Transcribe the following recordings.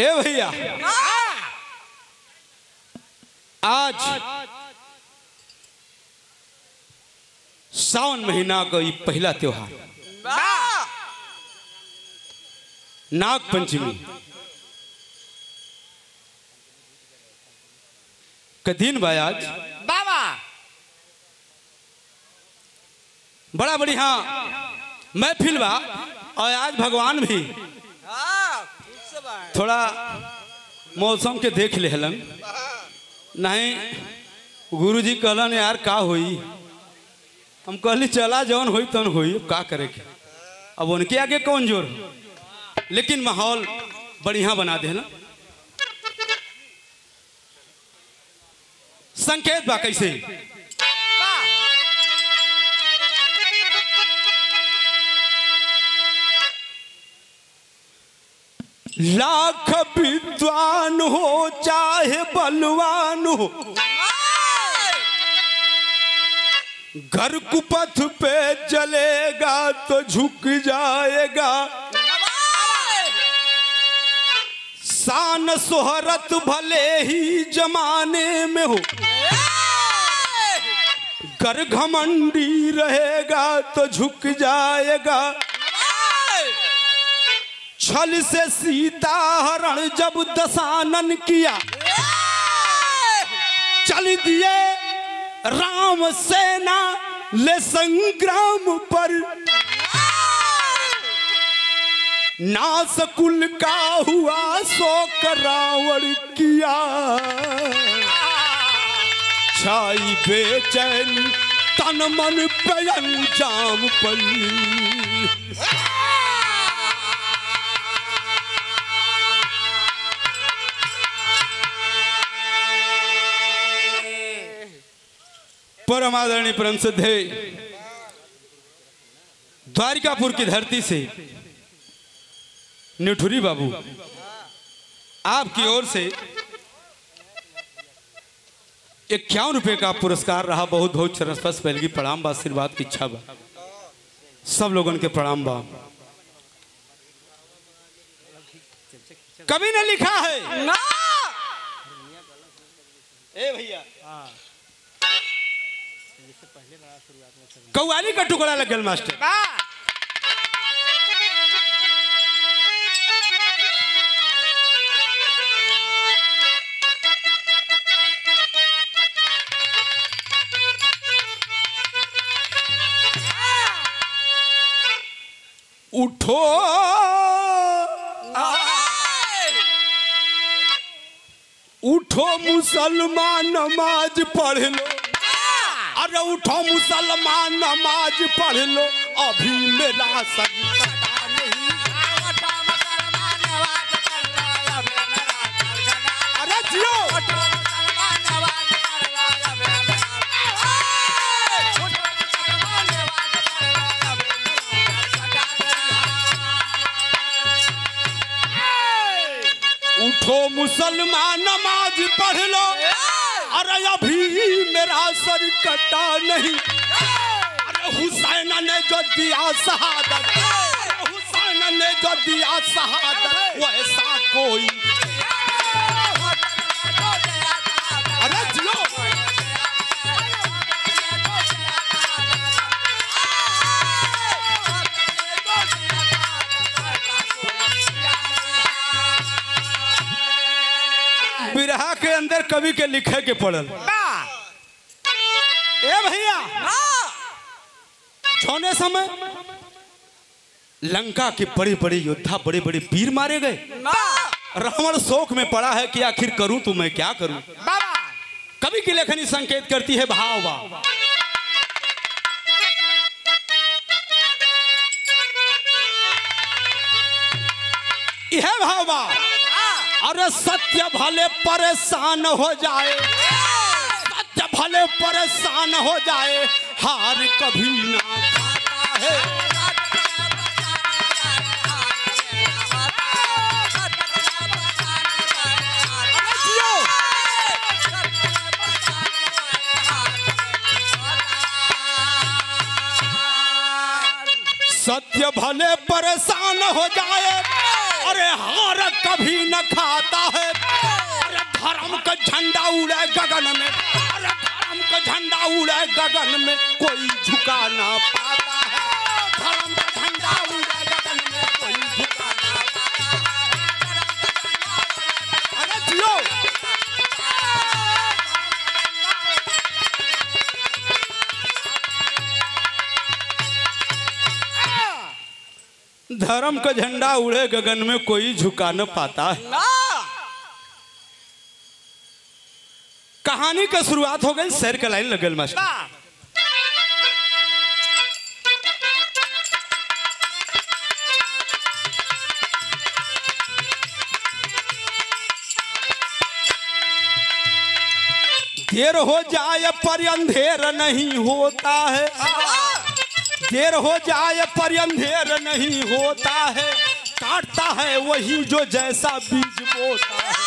ए भैया आज सावन महीना का ये पहला त्योहार नाग पंचमी का दिन बा आज बाबा बड़ा बढ़िया महफिल बा और आज भगवान भी थोड़ा मौसम के देख ले हलन नहीं गुरुजी कहलन यार का होई हम कहली चला जौन होई तन होई का करे के अब उनके आगे कौन जोर लेकिन माहौल बढ़िया बना देना संकेत बा कैसे लाख विद्वान हो चाहे बलवान हो घर कुपथ पे चलेगा तो झुक जाएगा शान शोहरत भले ही जमाने में हो घर घमंडी रहेगा तो झुक जाएगा छल से सीता हरण जब दशानन किया चल दिए राम सेना ले संग्राम पर नास कुल का हुआ शोक रावण किया छाई बेचैनी तन मन पे अंजाम पल्ली परम आदरणीय परम श्रद्धे द्वारिकापुर की धरती से निठुरी बाबू आपकी ओर से 51 रुपए का पुरस्कार रहा। बहुत बहुत चरण स्पर्श पहले की प्रणाम बा आशीर्वाद की इच्छा बा सब लोगों के प्रणाम बा। कभी ने लिखा है ना ए भैया कव्वाली का टुकड़ा लग गया मास्टर उठो उठो मुसलमान नमाज पढ़ लो अरे उठो मुसलमान नमाज पढ़ लो अभी मेरा सजदा नहीं अरे जियो उठो मुसलमान नमाज पढ़ लो अरे अभी मेरा सर कटा नहीं अरे हुसैन ने जो दिया शहादत हुसैन ने जो दिया शहादत वैसा कोई अरे जियो बिरहा के अंदर कवि के लिखे के पड़ल ए भैया छोने समय लंका के बड़े बड़े योद्धा बड़े बड़े वीर मारे गए। रावण शोक में पड़ा है कि आखिर करूं तो मैं क्या करूं। कवि की लेखनी संकेत करती है भाव भाव यह भाव भाव अरे सत्य भले परेशान हो जाए सत्य भले परेशान हो जाए हार कभी ना खाता है सत्य भले परेशान हो जाए अरे हार कभी न खाता है। अरे धर्म का झंडा उड़े गगन में, अरे धर्म का झंडा उड़े गगन में, कोई झुका ना पाता है। धर्म का झंडा उड़े गगन में, कोई झुका ना पाता है। अरे जियो धर्म का झंडा उड़े गगन में, कोई झुका न पाता है। कहानी का शुरुआत हो गई, शेर का लाइन लगल मास्टर। देर हो जाए पर अंधेर नहीं होता है, देर हो जाए पर अंधेर नहीं होता है, काटता है वही जो जैसा बीज बोता है।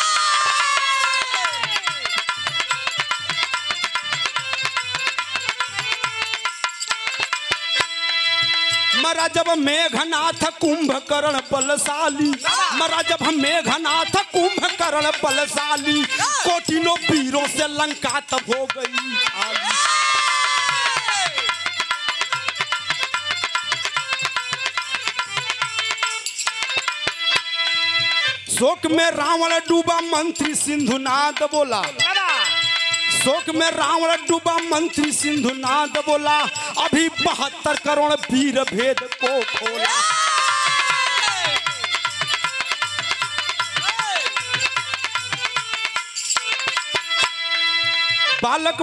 मरा जब मेघनाथ कुंभकर्ण बलशाली, मरा जब मेघनाथ कुंभकर्ण बलशाली, कोटिनों वीरों से लंका तब हो गई खाली। शोक में रावण डूबा मंत्री सिंधुनाद बोला, शोक में रावण डूबा मंत्री सिंधुनाद बोला, अभी 72 करोड़ वीर भेद को खोला। बालक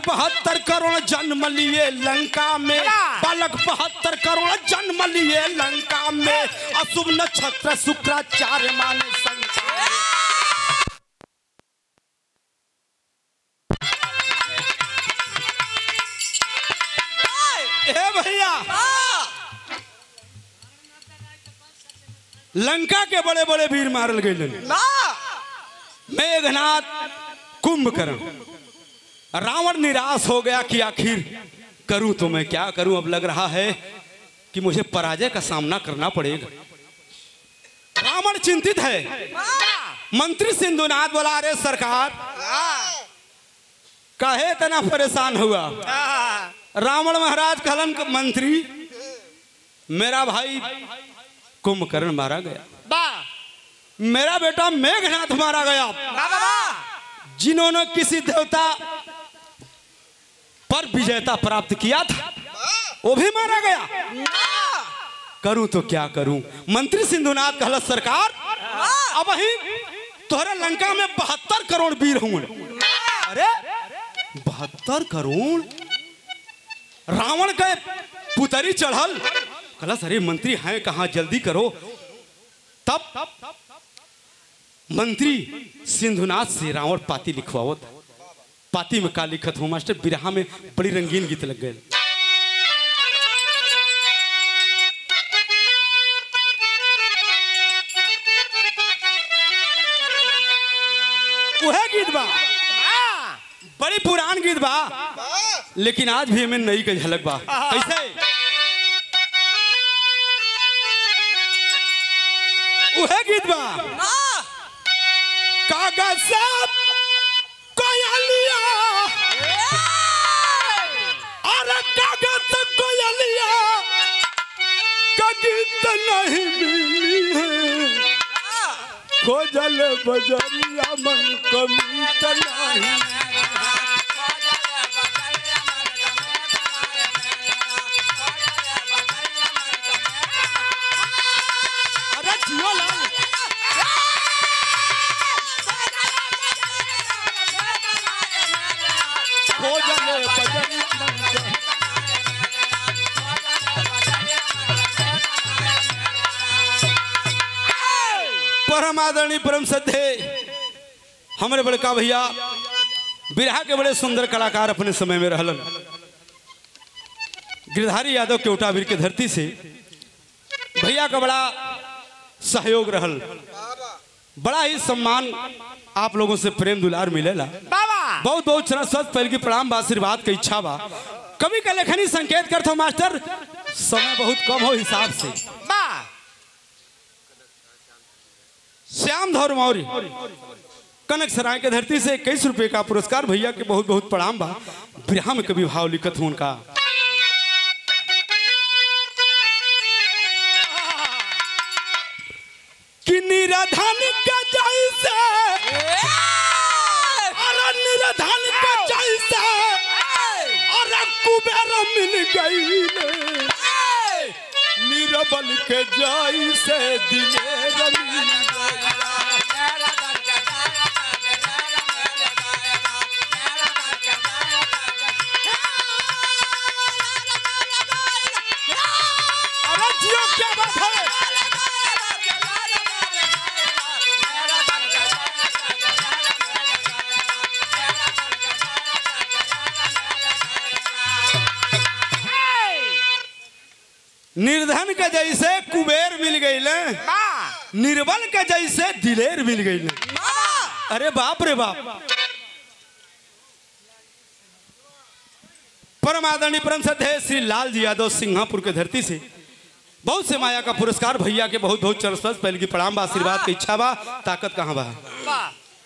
72 करोड़ जन्म लिए लंका में, बालक 72 करोड़ जन्म लिए लंका में, अशुभ नक्षत्र शुक्राचार्य माने शंका में। भैया लंका के बड़े बड़े वीर मारल गए, मेघनाथ कुंभकर्ण। रावण निराश हो गया कि आखिर करूं तो मैं क्या करूं, अब लग रहा है कि मुझे पराजय का सामना करना पड़ेगा। रावण चिंतित है। मंत्री सिंधुनाथ बोला, अरे सरकार काहे इतना परेशान हुआ। रावण महाराज कहलन मंत्री, मेरा भाई कुंभकर्ण मारा गया, मेरा बेटा मेघनाथ मारा गया, जिन्होंने किसी देवता पर विजेता प्राप्त किया था वो भी मारा गया, करूं तो क्या करूं। मंत्री सिंधुनाथ कहला, सरकार अब ही तोहरे लंका में 72 करोड़ वीर होंगे। अरे 72 करोड़, रावण के पुतरी चढ़ल, कहला अरे मंत्री हैं कहां, जल्दी करो। तब मंत्री सिंधुनाथ से रावण पाती लिखवावत। पाती में का लिखत हो मास्टर, बिरहा में बड़ी रंगीन गीत लग गए। वह गीत बा, बड़ी पुरान गीत बा, लेकिन आज भी हमें नई के झलक बा। कैसे? वह गीत बा, कागज साहब कोयलिया, अरे कागज कोयलिया का गीत नहीं मिली है, खोजल बजरिया मन कमीत नहीं। परम आदरणीय परम श्रद्धे हमारे बड़का भैया बिरहा के बड़े सुंदर कलाकार अपने समय में रहलन। गिरधारी यादव केवटा वीर के धरती से भैया का बड़ा सहयोग रहल, बड़ा ही सम्मान आप लोगों से प्रेम दुलार मिलेला। बहुत बहुत चरण स्वस्थ पहल की प्रणाम बा, आशीर्वाद की इच्छा बा। कवि का लेखनी संकेत करते मास्टर समय बहुत कम हो हिसाब से। श्याम धौर मौर्य कनक सराय के धरती से 21 रुपए का पुरस्कार। भैया के बहुत बहुत प्रणाम बा। बिरहा में कभी भाव लिखत हूं उनका। कि निराधन के जैसे अरे निराधन के जैसे अरे कुबेर मिल गई निरबल के जैसे दिलेर मिल गई। अरे जियो क्या बात है। निर्धन के जैसे कुबेर मिल गई, निर्बल के जैसे दिलेर मिल गई। अरे बाप रे बाप। परम आदरणीय परम श्रद्धेय श्री लाल जी यादव सिंगापुर के धरती से बहुत से माया का पुरस्कार। भैया के बहुत बहुत चरण स्पर्श पहले की प्रणाम बा। आशीर्वाद की इच्छा बा, ताकत कहाँ बा।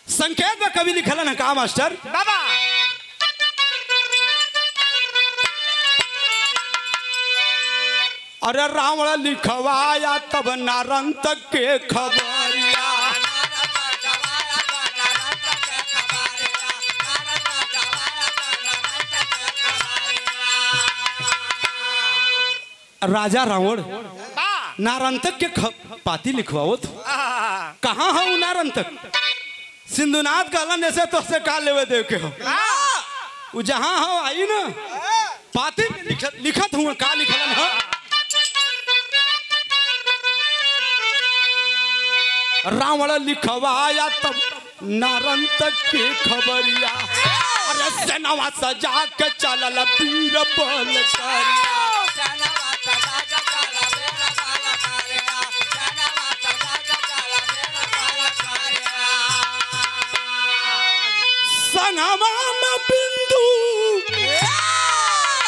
संकेत में कवि लिखल है का मास्टर बाबा। अरे रावण लिखवाया तब नारंत के खबरिया। राजा रावण नारंतक के पाती लिखवाओ कहाँ हो नारंतक। सिंधुनाथ कहलन जैसे तो से का लेवे देव के हो वो जहाँ हो आई ना पाती लिखत हूँ का लिखलन हो। रावण लिखवाया तब नारंतक के खबरिया। अरे सेनावा सजा के चलल वीर बलकारिया। संगवा में बिंदु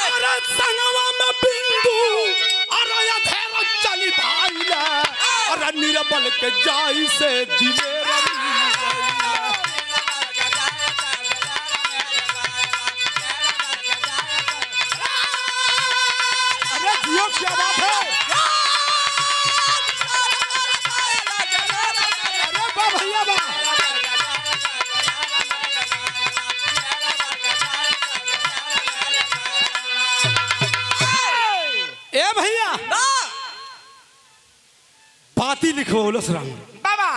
अरे संगवा में बिंदु अरे अधेर चली भाईला। अरे निरबल के जाई से दिलेर मिल गई। अरे जियो क्या बात है। अरे बा भैया बा। ए भैया पाती लिखवाओलस राम बाबा।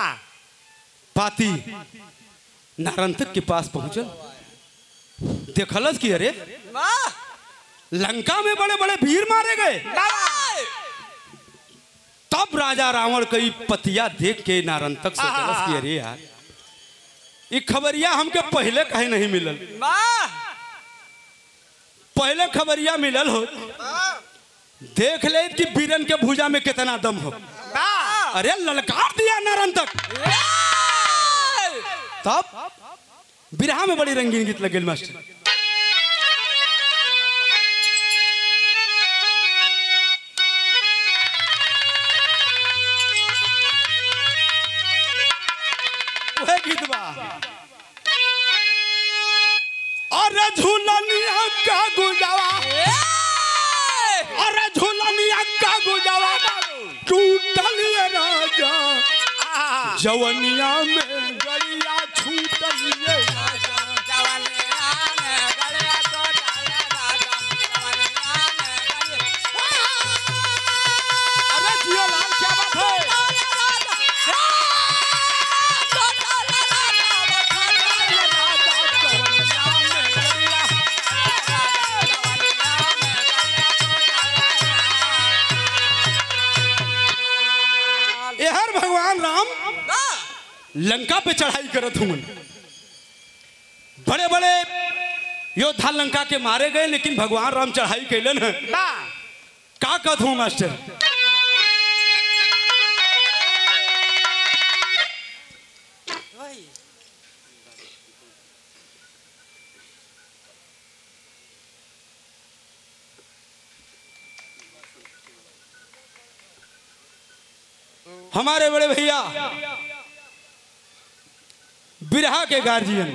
पाती नारंतक के पास पहुंचल देखलस कि अरे लंका में बड़े बड़े वीर मारे गए। तब राजा रावण कई पतिया देख के नारंतक सोचलस कि अरे यार ये खबरिया हमके पहले कहीं नहीं मिलल। पहले खबरिया मिलल हो देख ले कि बीरन के भुजा में कितना दम हो। अरे ललकार दिया नारंतक। तब बिरहा में बड़ी रंगीन गीत लगे मास्टर। वह गीत बा अरे झूलनिया का गुजावा। अरे झूलनिया का गुजावा टूटल राजा जवनिया में गड़िया छूटल राजा। अरे जियो लाल क्या बात है। हर भगवान राम लंका पे चढ़ाई करत हूं। बड़े बड़े योद्धा लंका के मारे गए लेकिन भगवान राम चढ़ाई कैलन है का कहत हूं मास्टर। हमारे बड़े भैया बिरहा के गार्जियन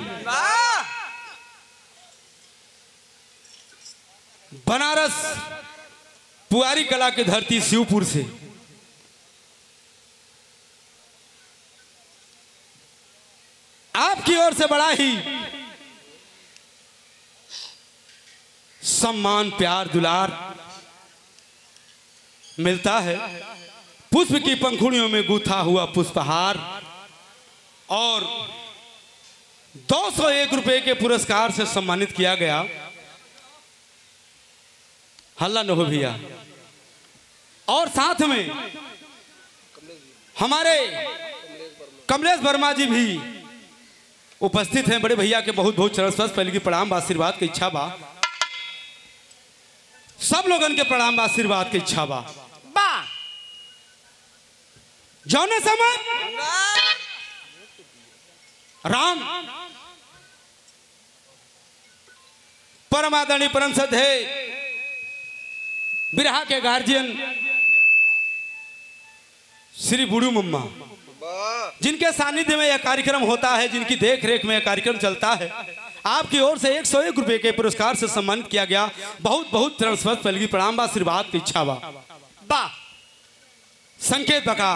बनारस पुआरी कला की धरती शिवपुर से आपकी ओर से बड़ा ही सम्मान प्यार दुलार मिलता है। पुष्प की पंखुड़ियों में गूथा हुआ पुष्पहार और 201 रुपए के पुरस्कार से सम्मानित किया गया। हल्ला न हो भैया। और साथ में हमारे कमलेश वर्मा जी भी उपस्थित हैं। बड़े भैया के बहुत बहुत चरण स्पर्श पहले की प्रणाम आशीर्वाद की इच्छा बा। सब लोगन के प्रणाम आशीर्वाद की इच्छा बा। जौने समय राम परम आदरणीय परम श्रद्धेय बिरहा के गार्जियन श्री बूढ़ू मम्मा जिनके सानिध्य में यह कार्यक्रम होता है, जिनकी देख रेख में यह कार्यक्रम चलता है, आपकी ओर से 101 रुपए के पुरस्कार से सम्मानित किया गया। बहुत बहुत चरण स्पर्श पहले प्रणाम आशीर्वाद की इच्छा बा। संकेत बका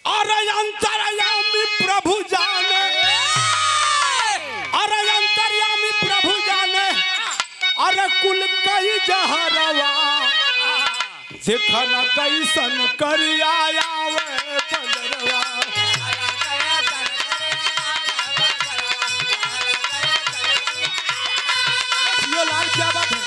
और अंतर्यामी प्रभु जाने, और अंतर्यामी प्रभु जाने, और कुल कई जहरवा देखा न कैसन करिया आवे बदरवा। यो लाल क्या बात है?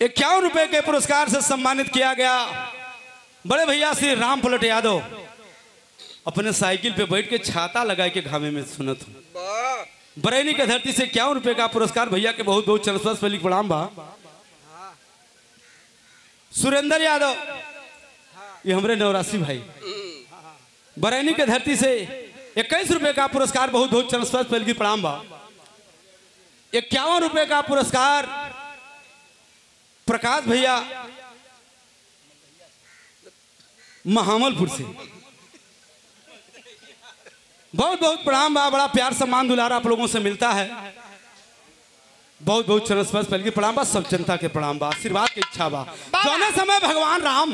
₹51 के पुरस्कार से सम्मानित किया गया। बड़े भैया श्री राम पलट यादव अपने साइकिल पे बैठ के छाता लगा के घामे में सुनत हूँ। बरेली की धरती से ₹51 का पुरस्कार भैया के बहुत बहुत चरण स्पर्श पहले प्रणाम बा। सुरेंद्र यादव ये हमारे नवरासी भाई बरेली की धरती से ₹21 का पुरस्कार बहुत बहुत चरण स्पर्श पहले प्रणाम बा। ₹51 का पुरस्कार प्रकाश भैया महामलपुर से बहुत बहुत प्रणाम बा। बड़ा प्यार सम्मान दुलारा आप लोगों से मिलता है। बहुत बहुत चरण स्पर्श पहले प्रणाम बा। सब जनता के प्रणाम बा, आशीर्वाद की इच्छा बा। जौने समय भगवान राम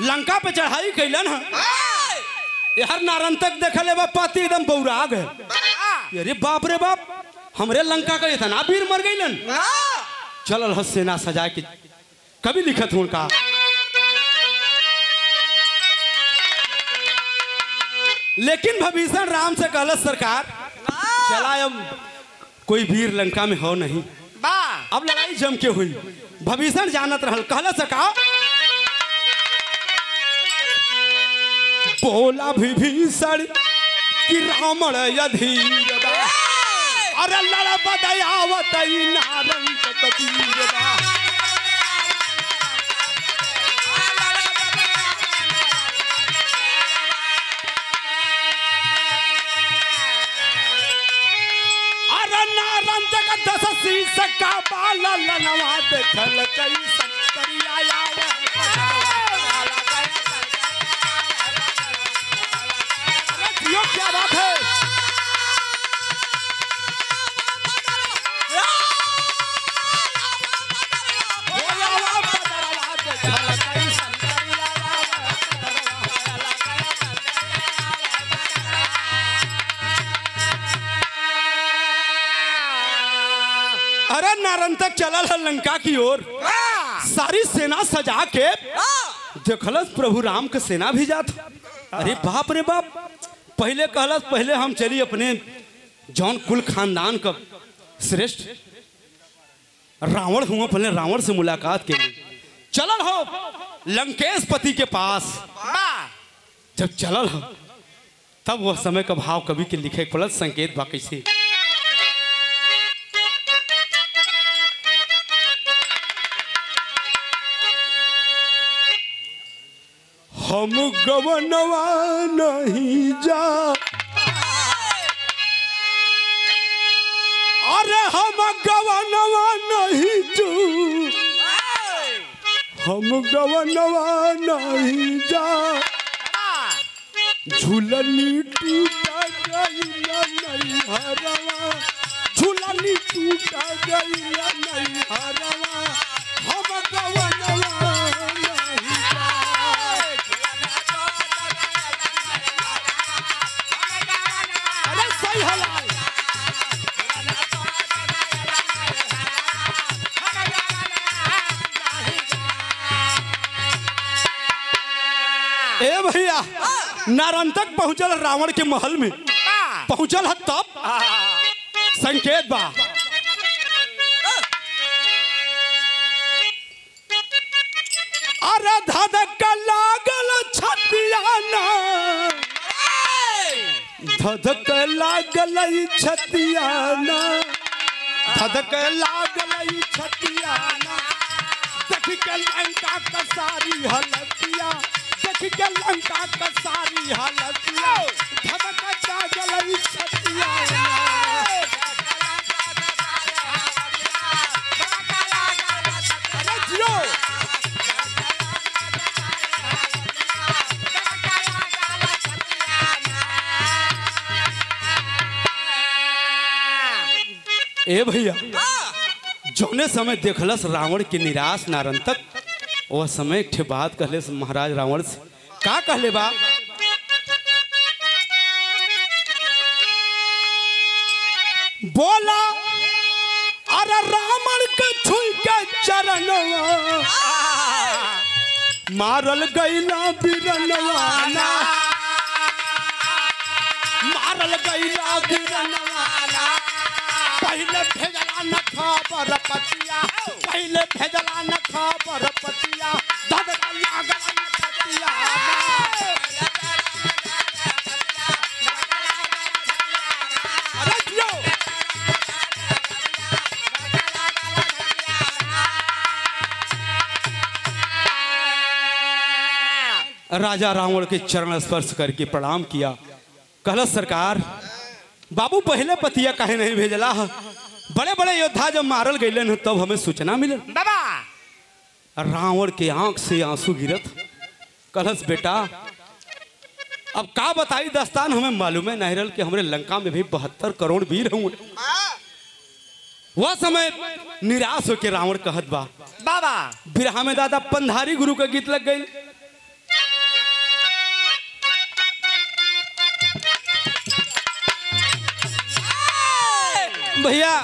लंका पे चढ़ाई कैलन है, हर नारन तक देखले बा पाती एकदम बौरा गए। अरे बाप रे बाप, हमरे लंका का इतना वीर मर गईलन। चलल ह सेना सजा के कभी लिखत हूं का लेकिन भविष्ण राम से कहल सरकार चला अब कोई वीर लंका में हो नहीं, अब लड़ाई जम के हुई। भविष्ण जानत रहल, कहल सरकार बोला विभीषण कि रावण अधीर बा, अरे लड़ बदयावत नारंग कबीर बा। अरे नारंग का 10 शीश का बाल लनवा देखल कैसन करिया यो क्या बात है। अरे नारन तक चलल है लंका की ओर, सारी सेना सजा के देखलस प्रभु राम के सेना भी जात। अरे बाप रे बाप, पहले कहलस पहले हम चली अपने जौन कुल खानदान का श्रेष्ठ रावण हुआ, पहले रावण से मुलाकात के लिए चलल हो लंकेश पति के पास। जब चलल हो तब वह समय का भाव कवि के लिखे पड़ल संकेत बा कैसे। हम गवनवा नहीं जा, अरे हम गवनवा नहीं जू, हम गवनवा नहीं जा, झूलनी टूटा गई नहीं हरवा, झूलनी टूटा गई नहीं हरवा, हम गवनवा नहीं जा। अरे सही हला ए भैया, नारंतक पहुंचल रावण के महल में पहुंचल है तब संकेत बा। अरे धधक लागल छतियाना, धधक लागल छतियाना, धधक लागल छतियाना, देख के लंका का सारी हलतिया, देख के लंका का सारी हलतिया, धधक लागल छतियाना। अरे जियो ए भैया, जौने समय देखलस रावण के निराश नारंतक, वह समय एक बात कहले महाराज रावण से। का कहले बा? बोला अरे रावण के छुई के चरणवा, मारल गईला बिरनवाना, मारल गईला बिरनवाना, पहले भेजला न खबर पतिया, पहले भेजला न खबर पतिया, धधक लागल न पतिया। अरे जियो राजा रावण के चरण स्पर्श करके प्रणाम किया। कहला सरकार बाबू पहले पतिया काहे नहीं भेजला? बड़े बड़े योद्धा जब मारल गए तब हमें सूचना मिलल। बाबा रावण के आंख से आंसू गिरत। कहलस बेटा अब का बताई दस्तान, हमें मालूम है नहीं रहल कि हमारे लंका में भी 72 करोड़ वीर हुए। वह समय निराश होकर रावण कहत बा बाबा बिरहा में दादा पंधारी गुरु का गीत लग गई। भैया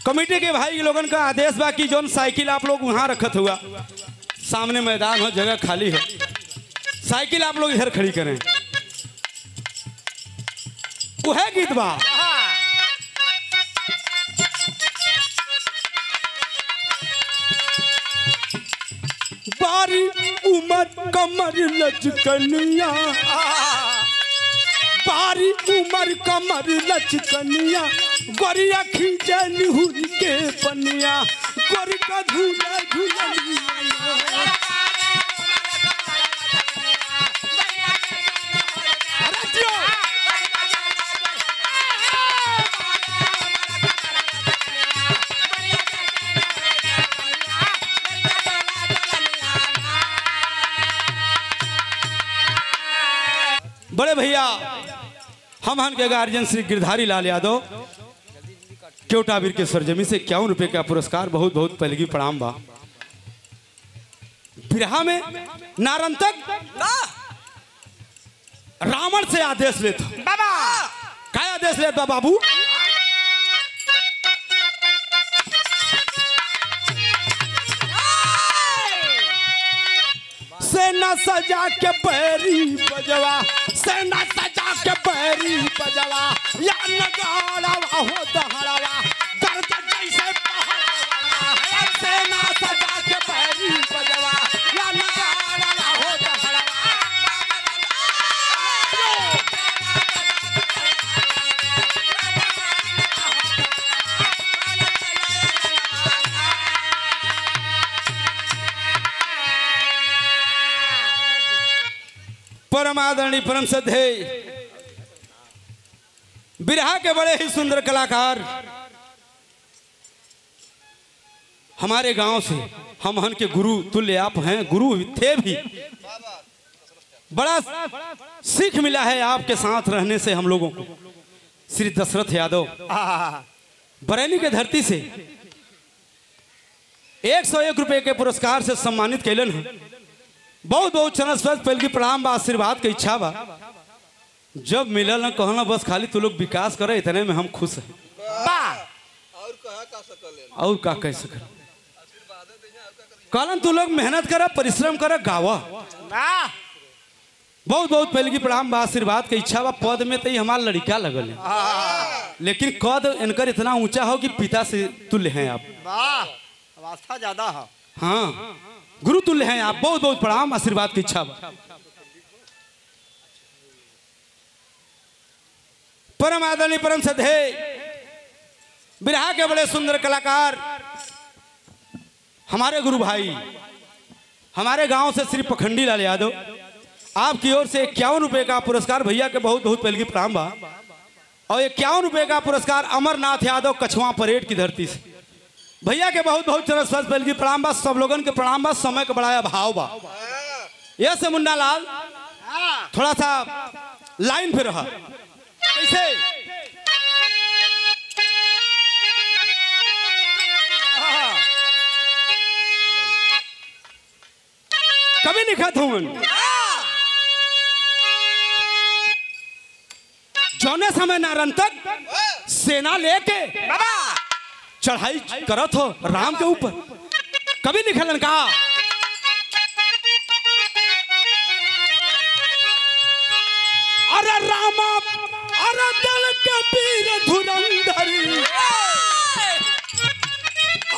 कमेटी के भाई लोगन का आदेश बा कि जोन साइकिल आप लोग वहां रखत हुआ, सामने मैदान हो, जगह खाली है, साइकिल आप लोग इधर खड़ी करें। वह गीत बा बारी उमर कमर लचकनिया, बारी उमर कमर लचकनिया, गोरिया खींचे निहुर के पनिया, गोरी का झूला झूलनिया। बड़े भैया हम के गार्जियन श्री गिरधारी लाल यादव केवटा वीर के सरजमी से 51 रुपए का पुरस्कार बहुत बहुत पहलगी प्रणाम बा। बिरहा में नारंतक रावण से आदेश लेता बाबा, क्या आदेश लेता बाबू? सेना सजा के पैरी बजवा, सेना सजा के पैरी बजवा, या नगाड़ा हो दहड़वा, दर्द जैसे पहाड़वा, सेना सजा के पैरी बजवा, या नगाड़ा हो दहड़वा। परम आदरणीय परम श्रद्धेय बिरहा के बड़े ही सुंदर कलाकार हमारे गांव से हम हन के गुरु तुल्य आप हैं, गुरु थे भी। बड़ा सीख मिला है आपके साथ रहने से हम लोगों को। श्री दशरथ यादव बरेली के धरती से 101 रुपए के पुरस्कार से सम्मानित कैलन है। बहुत बहुत चरण स्पर्श पहल की प्रणाम बा, आशीर्वाद के इच्छा बा। जब मिलल न कहना बस खाली तू लोग विकास करे, इतने में हम खुश हैं। और का कह सक कहलन तू लोग मेहनत कर, परिश्रम कर, गावा। बहुत बहुत पहले की प्रणाम बा, आशीर्वाद के इच्छा बा। पद में तो हमारा लड़का लगल है, लेकिन कद इनकर इतना ऊंचा हो कि पिता से तुल्य हैं आप। अवस्था ज्यादा है। हाँ, गुरु तुल्य हैं आप। बहुत बहुत प्रणाम, आशीर्वाद की इच्छा बा। परम आदरणीय परम श्रद्धेय बिरहा के बड़े सुंदर कलाकार हमारे गुरु भाई हमारे गांव से श्री पखंडी लाल यादव, आपकी ओर से 51 रुपए का पुरस्कार। भैया के बहुत बहुत पहले की प्रणाम बा। और 51 रुपए का पुरस्कार अमरनाथ यादव कछवा परेड की धरती से। भैया के बहुत बहुत चरण स्पर्श पहले की प्रणाम बा। सब लोगन के प्रणाम बा। समय का बड़ा अभाव बा, यह से मुन्ना लाल थोड़ा सा लाइन पे रहा। कैसे कभी लिखत हूं जौने समय नारंतक सेना लेके चढ़ाई करत हो राम के ऊपर। कभी लिखलन का अरे रामा अरे दल के वीर धुरंधरी,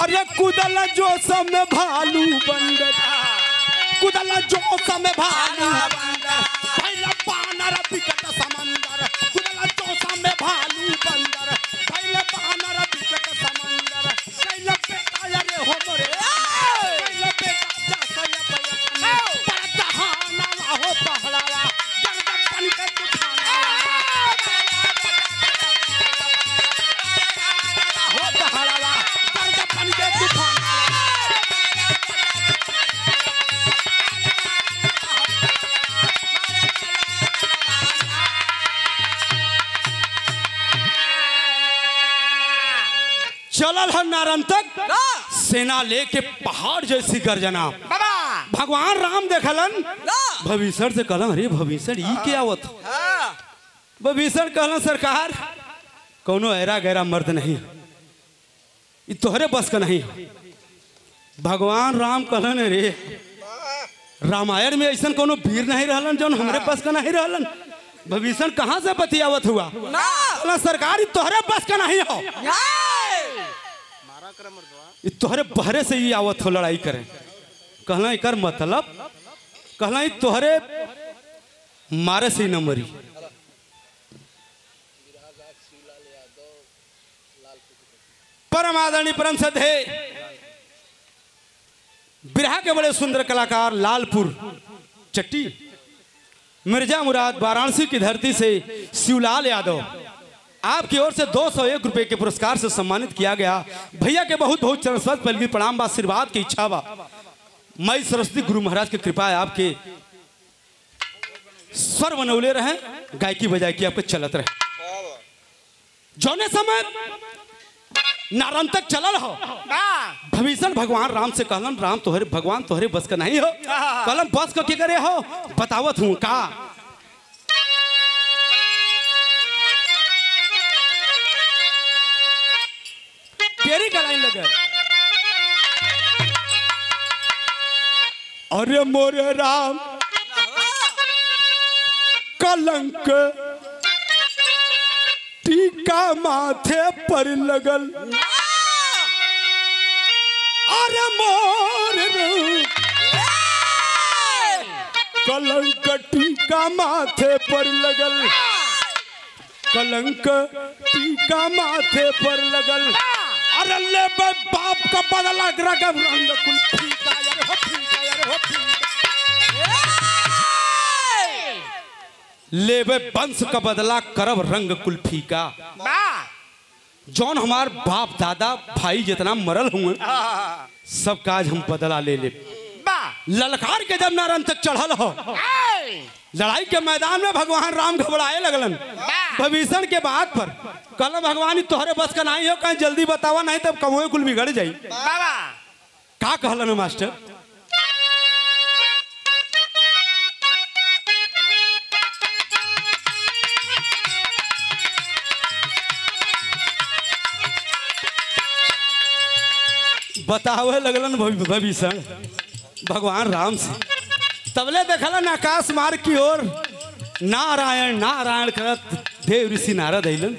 अरे कुदल जोश में भालू बंदर, कुदल जोश में भालू बंदर, भैला बानर विकट समंदर, कुदल जोश में भालू बंदर, भैला बानर विकट समंदर, कैला बेटा अरे हो मोरे, कैला बेटा जासया बयकने, पर जहाना हो पहलावा, गर्दन बन के तूफाना हो पहलावा, गर्दन बन के तूफाना। चलल है नारंतक सेना लेके पहाड़ जैसी गर्जना। भगवान राम देखलन, भविष्य से कहलन अरे भविष्य ई क्या आवत। भविष्य कहलन सरकार कोनो ऐरा गैरा मर्द नहीं, ये तोहरे बस का नहीं। भगवान राम कहलन अरे रामायण में ऐसा कोनो वीर नहीं रहलन जौन हमरे बस का नहीं रहलन। भविष्य कहाँ से बतियावत हुआ। सरकार तोहरे बस का नहीं हो, तोहरे बहरे से ही आवत हो लड़ाई करे। कहना एक मतलब कहना तोहरे मारे से ही न मरी। परम आदरणीय परम श्रद्धेय बिरहा के बड़े सुंदर कलाकार लालपुर चट्टी मिर्जा मुराद वाराणसी की धरती से शिवलाल यादव, आपकी ओर से 201 रुपए के पुरस्कार से सम्मानित किया गया। भैया के बहुत बहुत चरण स्पर्श पहले प्रणाम बा, आशीर्वाद की इच्छा बा। माई सरस्वती गुरु महाराज की कृपा है, आपके स्वर बनौले रहे, गायकी बजाय की आपके चलत रहे। जौने समय नारंतक चलल हो भविष्य भगवान राम से कहलन राम तोहरे भगवान तोहरे बस का नहीं हो। कहलन बस को क्या करे हो बतावत हूं का। तेरी का लाइन लगे अरे मोरे राम कलंक टीका माथे पर लगल, अरे मोर कलंक टीका माथे पर लगल, कलंक टीका माथे पर लगल। अरे ले बाप का बदला रंग कुल फीका यार हो फीका यार हो फीका। लेबे वंश का बदला करब रंग कुल्फी का। जौन हमार बाप दादा भाई जितना मरल हुए सब काज हम बदला ले ले। ललकार के जब नारंतक चढ़ल हो लड़ाई के मैदान में भगवान राम घबराए लगलन भविष्य के बात पर। कहल भगवान तोहरे बस का नहीं हो, कहीं जल्दी बतावा नहीं तब कमोए कुल बिगड़ जाई। का कहलन मास्टर? बतावे लगलन भविष्य भगवान राम से। तबले देखलन आकाश मार्ग की ओर नारायण नारायण करत देव ऋषि नारद अइलन।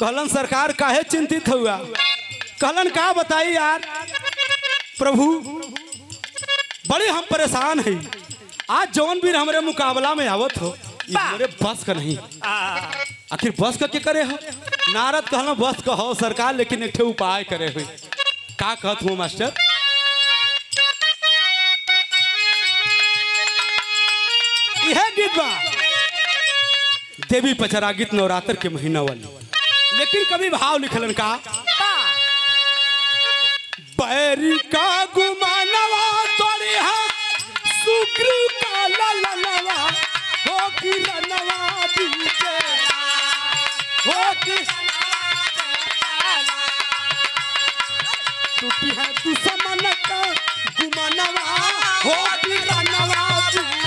कहलन सरकार काहे चिंतित हुआ? कहलन का बताई यार प्रभु, बड़े हम परेशान हैं। आज जौन भी हमरे मुकाबला में आवत हो मेरे बस का नहीं। आखिर बस का क्या करे हो? नारद कहलन बस का हो सरकार, लेकिन एक उपाय करे हुए। का कहत हो मास्टर? यह गीत बा देवी पचरा गीत नवरात्र के महीना वाली, लेकिन कभी भाव लिखलन का बैरी का गुमानवा तोड़ी है सुग्रीव का ललनवा हो कि रनवा बीते हो कि टूटी है दुश्मन का गुमानवा हो कि रनवा बीते।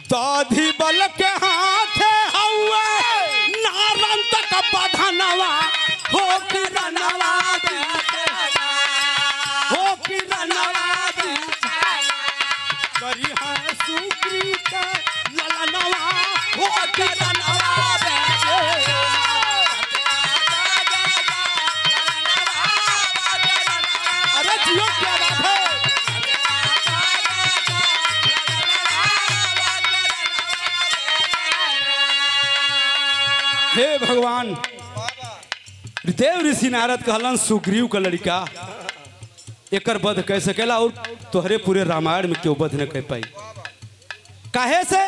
दाधी बल के हाथे हवे नारंतक बधनवा हो कि रनवा हो कि रनवा करी है सुग्रीव का ललनवा हो कि रनवा। अरे जियो क्या बात है? हे भगवान देव ऋषि नारद कहलन सुग्रीव का लड़का एकर वध कह सकेला और तोहरे पूरे रामायण में क्यों वध न कर पाई? काहे से?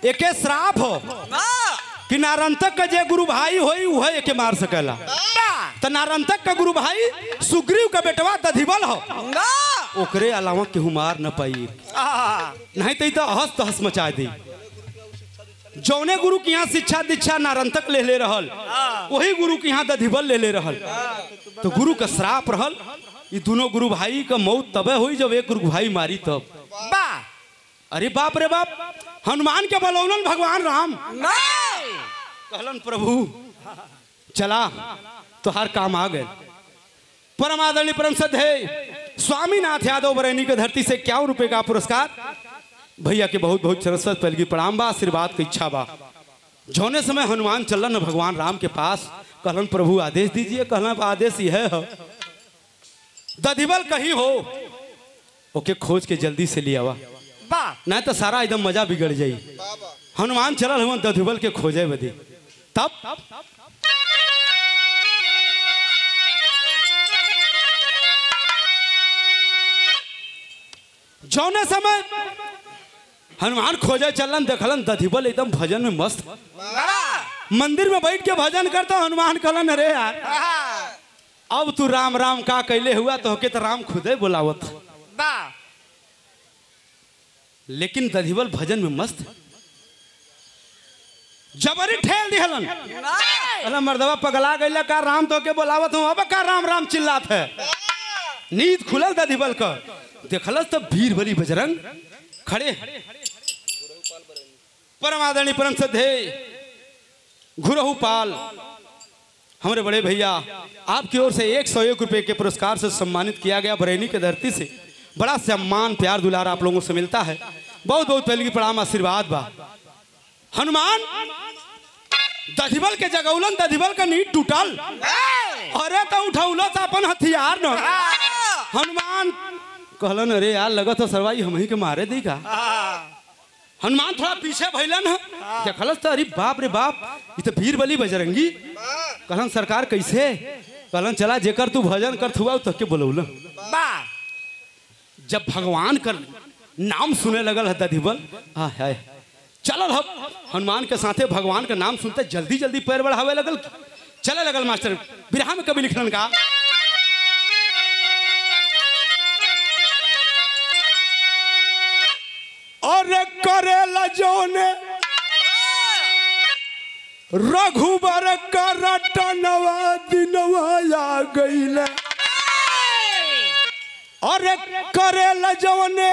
एके श्राप हो कि नारंतक का जे गुरु भाई होई वह एके मार सकेला। तो नारंतक का गुरु भाई सुग्रीव का बेटवा दधिबल हो, ओकरे अलावा केहू मार न पाई। नहीं तो हंस तो हंस मचा दी। जौने गुरु की यहाँ शिक्षा दीक्षा नारंतक ले रहल वही गुरु की यहाँ दधिबल ले रहल। तो गुरु का श्राप रहल ये दोनों गुरु भाई का मौत तबे हुई जब एक गुरु भाई मारी तब। अरे बाप रे बाप, हनुमान के बलौनन भगवान राम कहलन प्रभु चला तोहार काम आ गए। परम आदरणीय परम श्रद्धेय स्वामीनाथ यादव बरैनी के धरती से 51 रुपए का पुरस्कार। भैया के बहुत बहुत सरस्वत पहलगी प्रणाम बा, आशीर्वाद की इच्छा बा। जौने समय हनुमान चलन भगवान राम के पास कहलन प्रभु आदेश दीजिए। कहलन आदेश यह है दधिबल कहीं हो ओके खोज के जल्दी से ले आवा, नहीं तो सारा एकदम मजा बिगड़ जाई। हनुमान चलल हुआ दधिबल के खोजे बदी। तब जौने समय हनुमान खोजे चलन देखलन दधिबल एकदम भजन में मस्त मंदिर में बैठ के भजन करता। हनुमान कहलन अरे यार अब तू राम राम का कैले हुआ तो होके तो राम खुदे बुलावत। लेकिन दधिबल भजन में मस्त जबरी ठेल दिहलन। अरे मर्दवा पगला गईला का राम तो के बुलावत हूं, अब का राम राम चिल्लात है। नींद खुलल दधिबल का देखलस तब वीर बली बजरंग खड़े। परम आदरणीय परम श्रद्धेय घुरहु पाल हमारे बड़े भैया आपकी ओर से 101 रुपए के पुरस्कार से सम्मानित किया गया। बरैनी के धरती से बड़ा सम्मान प्यार दुलार आप लोगों से मिलता है। बहुत बहुत पहले की प्रणाम आशीर्वाद बा। हनुमान दधिबल के जगौलन, दधिबल का नींद टूटल। अरे तो उठौलो तो अपन हथियार न। हनुमान कहलन अरे यार लगा तो सरवाई हम ही के मारे दी का। हनुमान थोड़ा पीछे भैलन है देखलस तो अरे बाप रे बाप ये तो वीर बली बजरंगी कहलन सरकार कैसे कहलन चला जेकर तू भजन कर हुआ तो के बोलौल जब भगवान कर नाम सुने लगल है दधिबल हाय चलल हनुमान के साथे भगवान का नाम सुनते जल्दी जल्दी पैर बढ़ावे लगल चले लगल मास्टर बिरहा में कभी लिखलन का और करेला जोने रघुबर का रटनवा दिनवा आ गईल और करेला जोने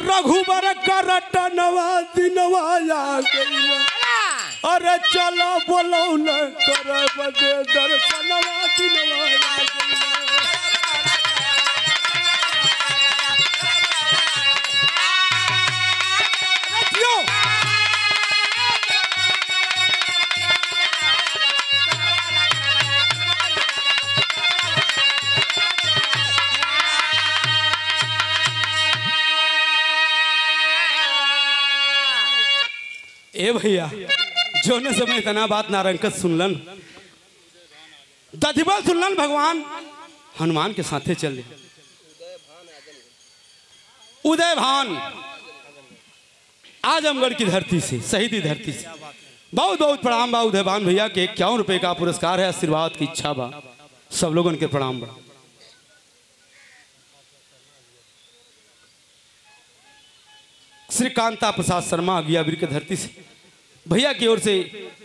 रघुबर का रटनवा दिनवा आ गईल अरे चलो बोलो न करे बदे दर्शनवा दिनवा आ गईल ए भैया जोने समय इतना बात नारंकत सुनलन दधिबल सुनलन भगवान हनुमान के साथे चले उदय भान आजमगढ़ की धरती से शहीदी धरती से बहुत बहुत प्रणाम बा उदय भान भैया के 51 रुपए का पुरस्कार है आशीर्वाद की इच्छा बा सब लोगों के प्रणाम बा श्री कांता प्रसाद शर्मा अगियावीर के धरती से भैया की ओर से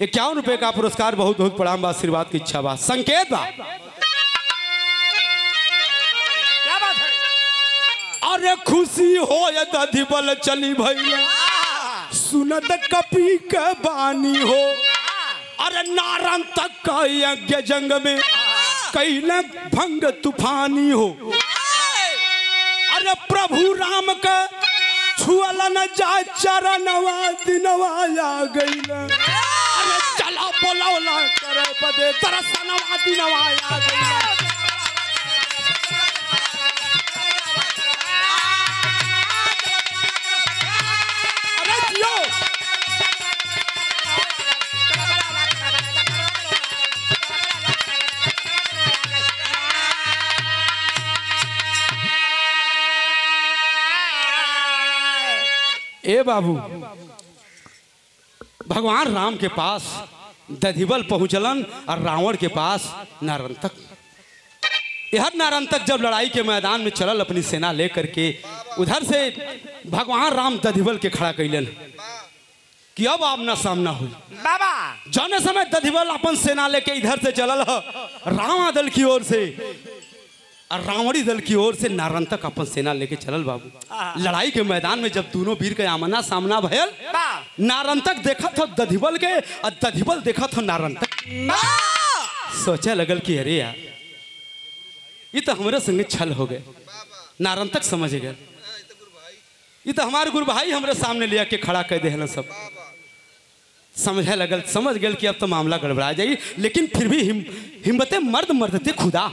51 रुपए का पुरस्कार बहुत बहुत प्रणाम बा आशीर्वाद की इच्छा बा संकेत बा क्या बात है अरे खुशी हो या दधिबल चली भैया सुनत कपी के बानी हो अरे नारन तक का यज्ञ जंग में कैले भंग तूफानी हो अरे प्रभु राम का छुअला न जा चरणवा दिनवा आ गईल अरे चला बोलौला करे बदे दर्शनवा दिनवा आ गईल अरे जियो ए बाबू भगवान राम के पास दधिबल पहुंचलन और रावण के पास नारंतक यह नारंतक जब लड़ाई के मैदान में चलल अपनी सेना लेकर के उधर से भगवान राम दधिबल के खड़ा कैलन कि अब आमना सामना हुई बाबा जाने समय दधिबल अपन सेना लेके इधर से चलल रावण दल की ओर से और रावणी दल की ओर से नारंतक अपन सेना लेके चलल बाबू लड़ाई के मैदान में जब दोनों वीर के आमना सामना भयल नारंतक देखा था दधिबल के और दधिबल देखा था नारंतक सोचा लगल कि अरे यार ये तो हमारे संगे छल हो गए नारंतक समझ गए ये तो हमारे गुरु भाई हमारे सामने लिया के खड़ा कर दे सब समझे लगल समझ गए कि अब तो मामला गड़बड़ा जाए लेकिन फिर भी हिम्मते मर्द मर्दते खुदा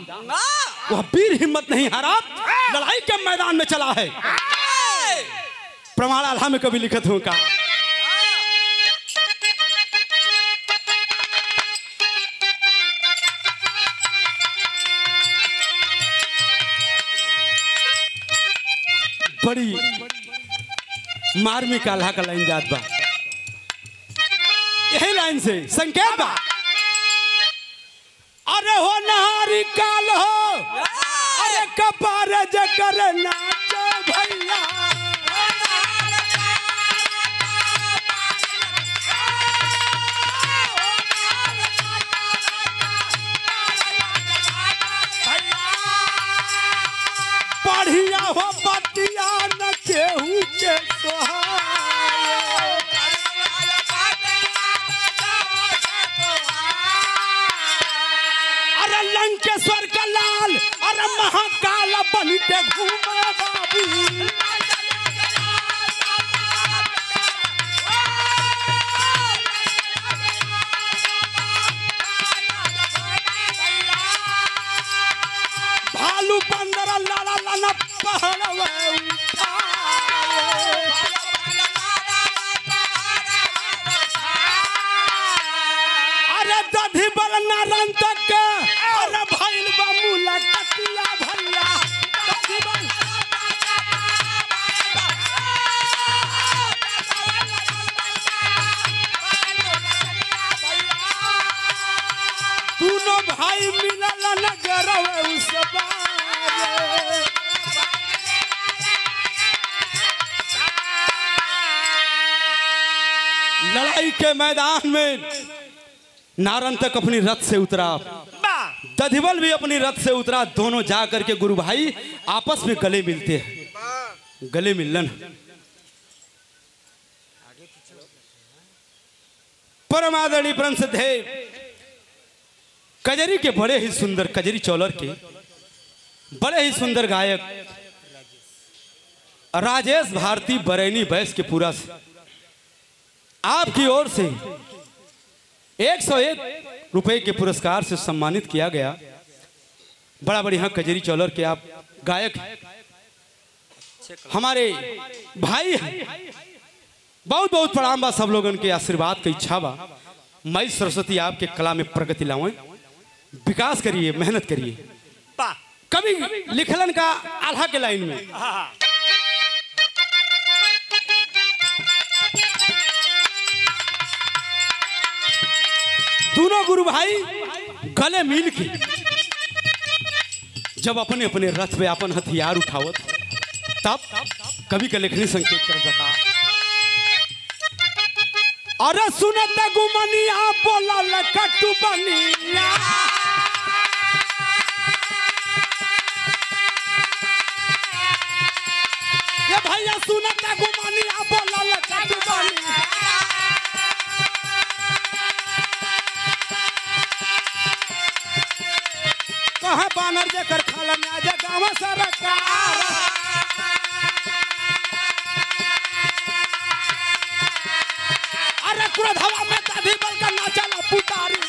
वह वीर हिम्मत नहीं हारा लड़ाई के मैदान में चला है प्रमाण आल्हा में कभी लिखत हूं का बड़ी मार्मिक आल्हा का लाइन जात बा यही लाइन से संकेत बा अरे हो नहारी काल हो अरे कपार जकर नाच भैया बढ़िया हो बतिया न केहू के लंकेश्वर का लाल अरे महाकाल बन के घूमे बाबू भालू बंदर लाला लाला पहलवे लड़ाई के मैदान में नारंतक अपनी रथ से उतरा, दधिबल भी अपनी रथ से उतरा। दोनों जा करके गुरु भाई आपस में गले मिलते हैं। गले मिलन परम आदरणीय प्रिंस थे कजरी के बड़े ही सुंदर, कजरी चौलर के बड़े ही सुंदर गायक राजेश भारती बरैनी बैस के पूरा से आपकी ओर से 101 रुपए के पुरस्कार से सम्मानित किया गया। बड़ा बढ़िया कजरी चौलर के आप गायक हमारे भाई हैं। बहुत बहुत प्रणाम बा, सब लोगों के आशीर्वाद की इच्छा बा। माई सरस्वती आपके कला में प्रगति लावें, विकास करिए, मेहनत करिए। कभी लिखलन का आल्हा के लाइन में दोनों गुरु भाई गले मिल के जब अपने अपने रथ पे अपन हथियार उठावत, तब कवि का लेखनी संकेत कर सका। अरे सुनत गुमनिया बोलल कटु बनिया, ये भैया सुनत गुमनिया बोलल कटु बनिया। कहा बानर जेकर खाला में आजा गाँव सरकार, अरे क्रोधवा में दधिबल का नाचल पुतारी,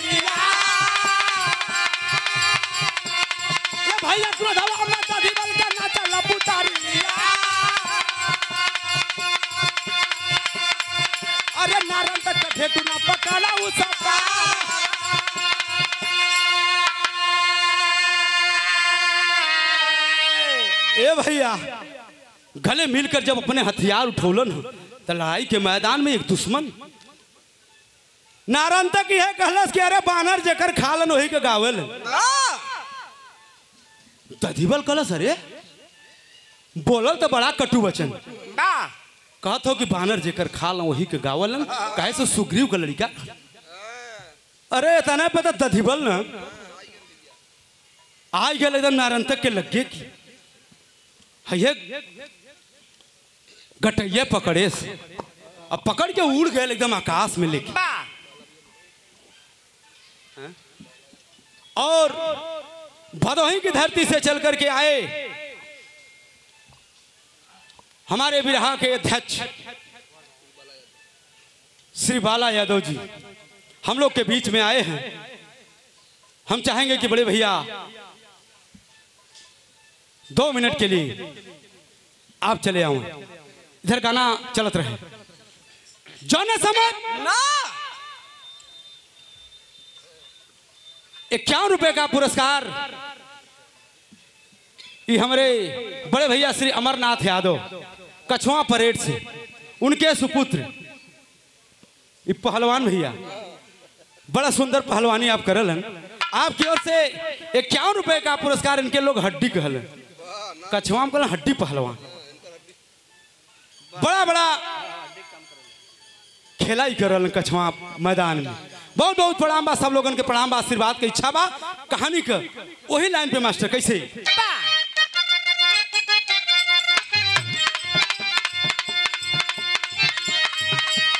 ये भैया क्रोधवा में दधिबल का नाचल पुतारी। अरे नारंतक का भेटू ना पकाला उ सबका, ए भैया गले मिलकर जब अपने हथियार उठौलन तो लड़ाई के मैदान में एक दुश्मन नारंतक की है कहलस कि अरे बानर जेकर खालन वही के गावल। दधिबल कहलस अरे बोलल तो बड़ा कटु वचन, कहत हो कि बानर जेकर खालन वही के गावल, कहे से सुग्रीव का लड़का। अरे इतना पता दधिबल ना आज गए एकदम नारंतक के लगे की गटैया पकड़े से, अब पकड़ के उड़ गए एकदम आकाश में लेके। और भदोही की धरती से चल करके आए हमारे बिरहा के अध्यक्ष श्री बाला यादव जी हम लोग के बीच में आए हैं। हम चाहेंगे कि बड़े भैया 2 मिनट के लिए आप चले आओ, इधर गाना चलत रहे। जौने समय 51 रुपए का पुरस्कार ये हमारे बड़े भैया श्री अमरनाथ यादव कछुआ परेड से, उनके सुपुत्र ये पहलवान भैया, बड़ा सुंदर पहलवानी आप करलन। आपकी ओर से 51 रुपए का पुरस्कार इनके लोग हड्डी कहलन, कछुआ में कहलन हड्डी पहलवान। बड़ा बड़ा खेला ही करल कछुआ मैदान में। बहुत बहुत प्रणाम बा, सब लोगन के प्रणाम बा, आशीर्वाद के इच्छा बा। कहानी का वही लाइन पे मास्टर कैसे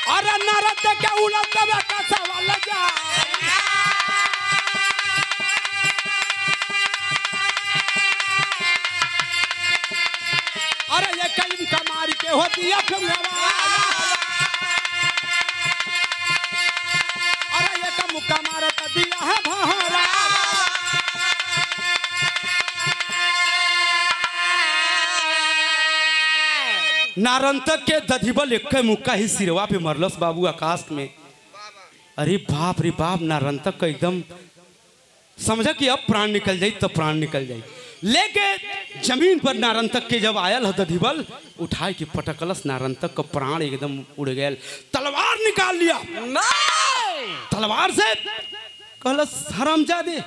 अरे नारद के उलट का सवाल जा, अरे ये कहीं कमारी के होती है, अरे ये का मुक्का मारता दिया है भहरा। नारंतक के दधिबल एक मुक्का ही सिरवा पे मरलस बाबू आकाश में। अरे बाप रे बाप, नारंतक का एकदम समझा कि अब प्राण निकल जाए, तब प्राण निकल जाए। लेके जमीन पर नारंतक के जब आयल हो दधिबल, उठाए के पटकलस, नारंतक का प्राण एकदम उड़ गया। तलवार निकाल लिया, तलवार से कहलस हरामजादे,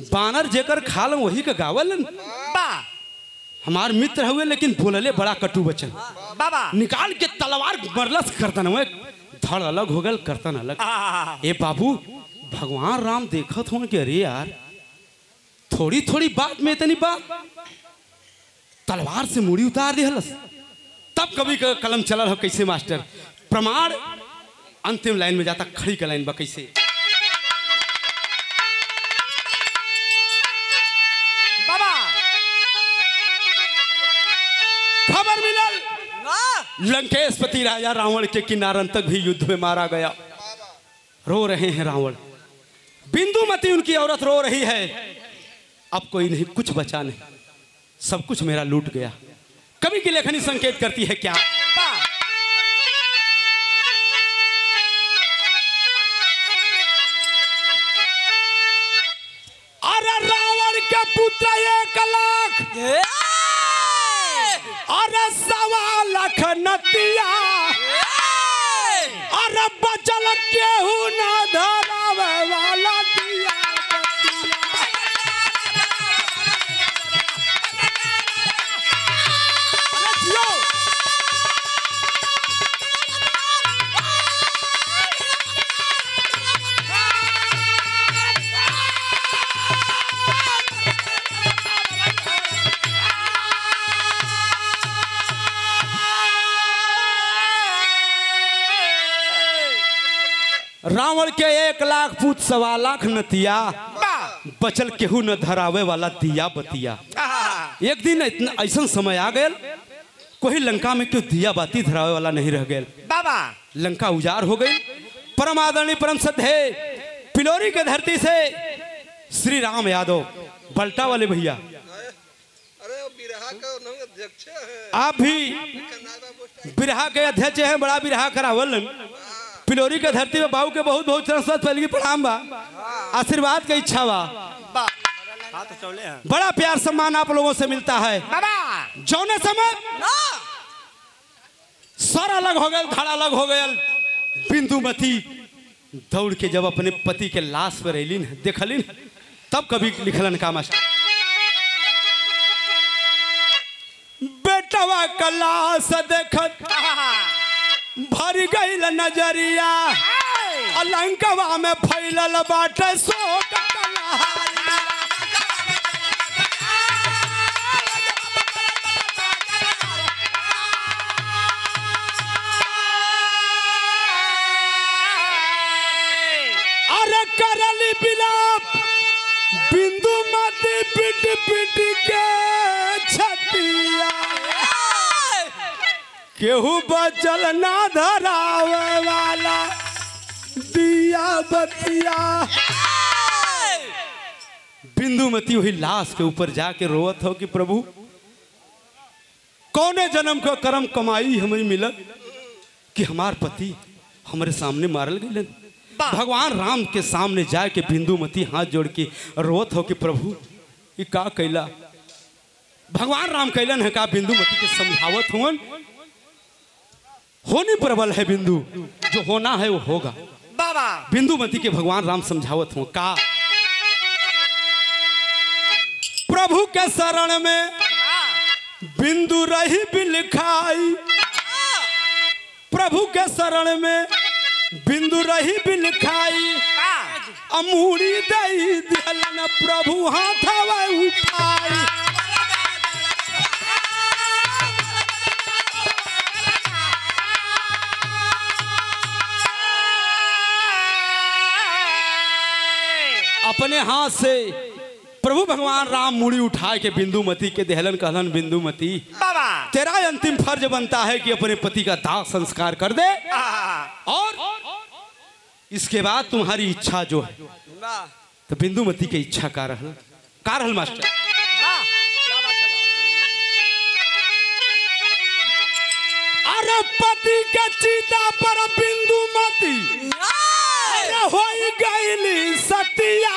बानर जेकर खाल वही का गावल हमार मित्र हुए, लेकिन बोलले बड़ा कटु वचन। बाबा निकाल के तलवार मरलस गर्दन में, धड़ अलग हो गल कर्तन अलग। ए बाबू भगवान राम देखत हो कि अरे यार थोड़ी थोड़ी बात में इतनी बात तलवार से मुड़ी उतार दिहलस। तब कभी कलम चलल हो कैसे मास्टर प्रमाण अंतिम लाइन में जाता खड़ी का लाइन बा कैसे बाबा खबर मिलल लंकेशपति राजा रावण के किनारन तक भी युद्ध में मारा गया। रो रहे हैं रावण, बिंदुमती उनकी औरत रो रही है। अब कोई नहीं, कुछ बचा नहीं, सब कुछ मेरा लूट गया। कवि की लेखनी संकेत करती है क्या? अरे रावण के पुत्र 1 लाख अरे 1.25 लाख नतिया अरे बचल केहू न धरावे वाला दिया रावण के 1 लाख पूत 1.25 लाख नतिया बचल केहू न धरावे वाला दिया बतिया। एक दिन ऐसा समय आ गया कोई लंका में क्यों दिया बाती धरावे वाला नहीं रह गया। बाबा लंका उजाड़ हो गई। परम आदरणीय परम श्रद्धे पिलोरी के धरती से श्री राम यादव बल्टा वाले भैया आप भी बिरहा के अध्यक्ष हैं, बड़ा बिरहा करावल। पिलोरी के धरती में बाबू के बहुत बहुत सरस्वत फैल की प्रणाम बा, आशीर्वाद की इच्छा बा। बड़ा प्यार सम्मान आप लोगों से मिलता है। जौने समय सर अलग हो गया, धड़ अलग हो गया, बिंदुमती दौड़ के जब अपने पति के लाश पर अलिन देखलिन तब कभी लिखलन का मास्टर बेटवा का लाश देखत भर गईल नजरिया अलंकवा में फैलल बाटे शोक अरे करली बिलाप बिंदुमती पिट पिट के छतिया केहू बचल ना धरावे वाला दिया बतिया। बिंदुमती वही लाश के ऊपर जाके रोवत हो कि प्रभु कौने जन्म का कर्म कमाई हमें मिलल कि हमार पति हमारे सामने मारल गए। भगवान राम के सामने जाके बिंदुमती हाथ जोड़ के रोवत हो कि प्रभु ये का कैला। भगवान राम कैलन है का बिंदुमती के समझावत हुन होनी प्रबल है बिंदु, जो होना है वो होगा। बाबा बिंदुमती के भगवान राम समझावत हो का प्रभु के शरण में बिंदु रही बिलखाई, प्रभु के शरण में बिंदु रही बिलखाई अमूरी दई दिलन प्रभु हाथवा उठाई। अपने हाथ से प्रभु भगवान राम मुड़ी उठाए के बिंदुमती के दहलन कहलन बिंदुमती बाबा तेरा अंतिम फर्ज बनता है कि अपने पति का दाह संस्कार कर दे और इसके बाद तुम्हारी इच्छा जो है। तो बिंदुमती की इच्छा का रहल मास्टर अरे पति के चिता पर बिंदुमती हो गईली सतिया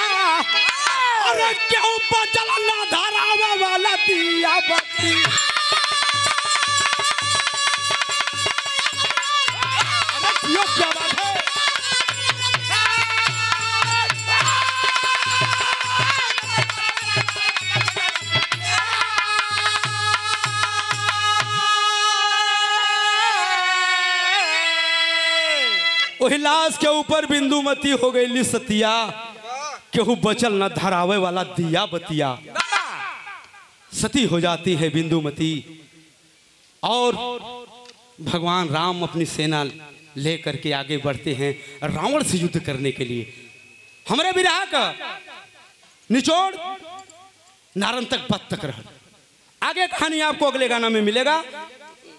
अरे क्यों बचल ना धरावे वाला दिया बतिया। अरे क्या बात है वही लाश के ऊपर बिंदुमती हो गई सतिया, केहू बचल न धरावे वाला दिया बतिया। सती हो जाती है बिंदुमती और भगवान राम अपनी सेना लेकर के आगे बढ़ते हैं रावण से युद्ध करने के लिए। हमारे विरह का निचोड़ नारन तक बत तक रहा। आगे कहानी आपको अगले गाना में मिलेगा।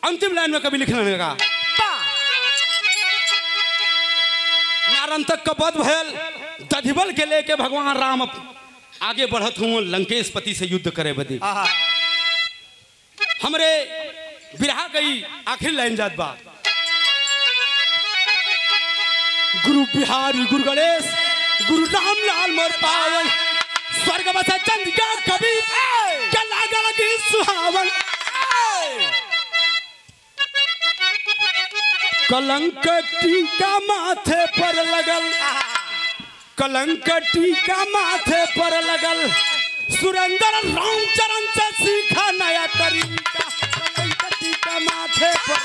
अंतिम लाइन में कभी लिखने लगा नारन तक का बध भयल दधिबल के लेके भगवान राम आगे बढ़त हूँ लंकेश पति से युद्ध करे बदी। हमरे विरह गई आखिर लाइन जात बा। गुरु बिहारी गुरु गणेश गुरु रामलाल मोर पावन स्वर्ग बसा चंद्रिका कवि लगी सुहावन। कलंक टीका माथे पर लगल, कलंक टीका माथे पर लगल, सुरेंद्र रामचरण से सीखा नया तरीका। कलंक टीका माथे पर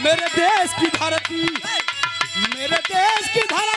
मेरे देश की धरती, मेरे देश की धरती